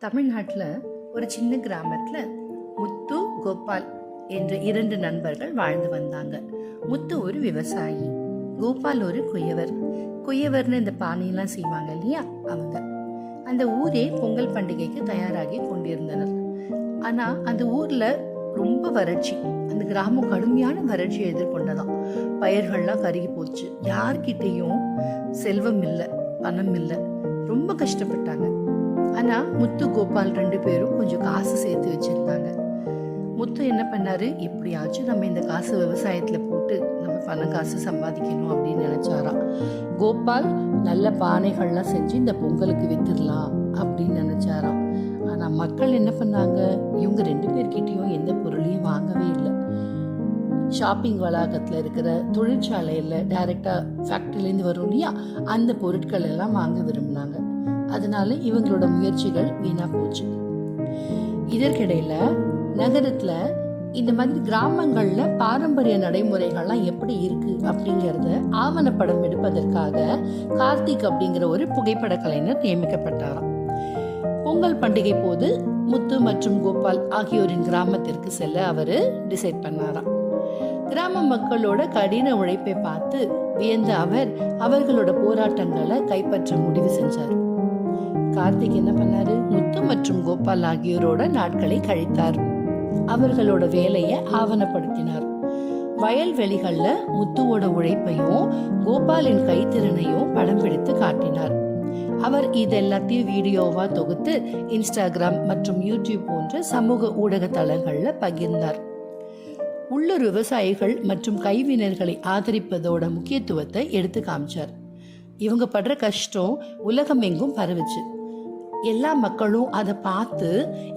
தமிழ்நாட்டில் ஒரு சின்ன கிராமத்தில் முத்து, கோபால் என்ற 2 நண்பர்கள் வாழ்ந்து வந்தாங்க. முத்து ஒரு விவசாயி, கோபால் ஒரு குயவர். குயவர்னு இந்த பானையெல்லாம் செய்வாங்க இல்லையா, அவங்க. அந்த ஊரே பொங்கல் பண்டிகைக்கு தயாராகி கொண்டிருந்தனர். ஆனால் அந்த ஊரில் ரொம்ப வறட்சி. அந்த கிராமம் கடுமையான வறட்சியை எதிர்கொண்டதாம். பயிர்கள்லாம் கருகி போச்சு. யார்கிட்டையும் செல்வம் இல்லை, பணம் இல்லை. ரொம்ப கஷ்டப்பட்டாங்க. ஆனால் முத்து, கோபால் 2 பேரும் கொஞ்சம் காசு சேர்த்து வச்சுருந்தாங்க. முத்து என்ன பண்ணாரு, எப்படியாச்சும் நம்ம இந்த காசு விவசாயத்தில் போட்டு நம்ம பணம் காசு சம்பாதிக்கணும் அப்படின்னு நினச்சாராம். கோபால் நல்ல பானைகள்லாம் செஞ்சு இந்த பொங்கலுக்கு வித்துடலாம் அப்படின்னு நினச்சாராம். ஆனால் மக்கள் என்ன பண்ணாங்க, இவங்க 2 பேர்கிட்டையும் எந்த பொருளையும் வாங்கவே இல்லை. ஷாப்பிங் வளாகத்தில் இருக்கிற தொழிற்சாலையில் டைரெக்டாக ஃபேக்ட்ரிலேருந்து வரும் இல்லையா, அந்த பொருட்கள் எல்லாம் வாங்க விரும்பினாங்க. அதனால இவங்களோட முயற்சிகள் வீணா போச்சு. இதற்கிடையில நகரத்துல இந்த மாதிரி கிராமங்கள்ல பாரம்பரிய நடைமுறைகள்லாம் எப்படி இருக்கு அப்படிங்கறத ஆவணப்படம் எடுப்பதற்காக கார்த்திக் அப்படிங்கிற ஒரு புகைப்பட கலைஞர் நியமிக்கப்பட்டாராம். பொங்கல் பண்டிகை போது முத்து மற்றும் கோபால் ஆகியோரின் கிராமத்திற்கு செல்ல அவரு டிசைட் பண்ணாராம். கிராம மக்களோட கடின உழைப்பை பார்த்து வியந்த அவர் அவர்களோட போராட்டங்களை கைப்பற்ற முடிவு செஞ்சார். கார்த்திக் என்ன பண்ணாரு, முத்து மற்றும் கோபால் ஆகியோரோட நாட்களை கழித்தார். அவர்களோட வேலையை ஆவணப்படுத்தினார். வயல்வெளிகள்ல முத்துவோட உழைப்பையும் கோபாலின் கைத்திறனையும் படம் பிடித்து காட்டினார். அவர் இதெல்லாத்தையும் வீடியோவா தொகுத்து இன்ஸ்டாகிராம் மற்றும் யூடியூப் போன்ற சமூக ஊடக தளங்கள்ல பகிர்ந்தார். உள்ளூர் விவசாயிகள் மற்றும் கைவினைஞர்களை ஆதரிப்பதோட முக்கியத்துவத்தை எடுத்து காமிச்சார். இவங்க படுற கஷ்டம் உலகம் எங்கும் பரவுச்சு. எல்லா மக்களும் அதை பார்த்து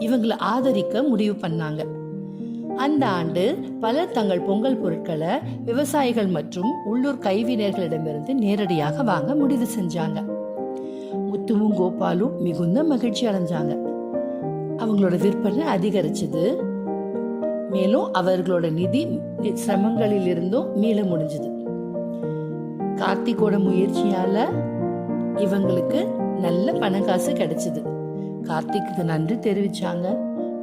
இவங்களை ஆதரிக்க முடிவு பண்ணாங்க. அந்த ஆண்டு பலர் தங்கள் பொங்கல் பொருட்களை விவசாயிகள் மற்றும் உள்ளூர் கைவினைஞர்களிடமிருந்து நேரடியாக வாங்க முடிவு செஞ்சாங்க. முத்துவும் கோபாலும் மிகுந்த மகிழ்ச்சி அடைஞ்சாங்க. அவங்களோட விற்பனை அதிகரிச்சது. மேலும் அவர்களோட நிதி சிரமங்களில் இருந்தும் மீள முடிஞ்சது. கார்த்திகோட முயற்சியால இவங்களுக்கு நல்ல பணக்காசு கிடைச்சது. கார்த்திக்கு நன்றி தெரிவிச்சாங்க.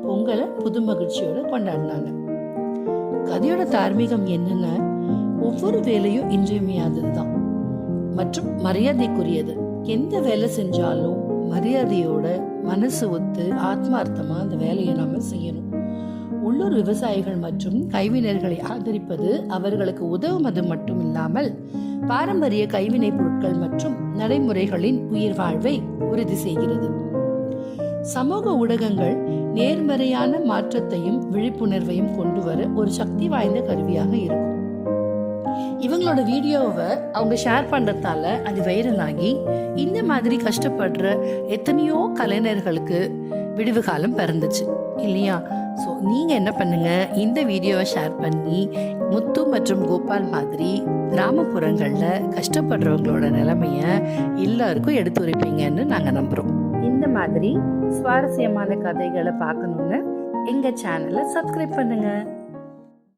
பொங்கலை புது மகிழ்ச்சியோட கொண்டாடினாங்க. கதையோட தார்மீகம் என்னன்னா, ஒவ்வொரு வேலையும் இன்றியமையாததுதான் மற்றும் மரியாதைக்குரியது. எந்த வேலை செஞ்சாலும் மரியாதையோட மனசு ஒத்து ஆத்மார்த்தமா அந்த வேலையை நாம செய்யணும். உள்ளூர் விவசாயிகள் மற்றும் கைவினைஞர்களை ஆதரிப்பது அவர்களுக்கு உதவுவது மட்டும் இல்லாமல் பாரம்பரிய கைவினை பொருட்கள் மற்றும் நடைமுறைகளின் உயிர் வாழ்வை உறுதி செய்கிறது. சமூக ஊடகங்கள் நேர்மறையான மாற்றத்தையும் விழிப்புணர்வையும் கொண்டு வர ஒரு சக்தி வாய்ந்த கருவியாக இருக்கும். இவங்களோட வீடியோவை அவங்க ஷேர் பண்றதால அது வைரலாகி இந்த மாதிரி கஷ்டப்படுற எத்தனையோ கலைஞர்களுக்கு விடிவு காலம் பிறந்துச்சு இல்லையா? ஸோ நீங்கள் என்ன பண்ணுங்க, இந்த வீடியோவை ஷேர் பண்ணி முத்து மற்றும் கோபால் மாதிரி கிராமப்புறங்களில் கஷ்டப்படுறவங்களோட நிலைமையை எல்லாருக்கும் எடுத்துரைப்பீங்கன்னு நாங்கள் நம்புகிறோம். இந்த மாதிரி சுவாரஸ்யமான கதைகளை பார்க்கணுன்னு எங்கள் சேனலை சப்ஸ்கிரைப் பண்ணுங்கள்.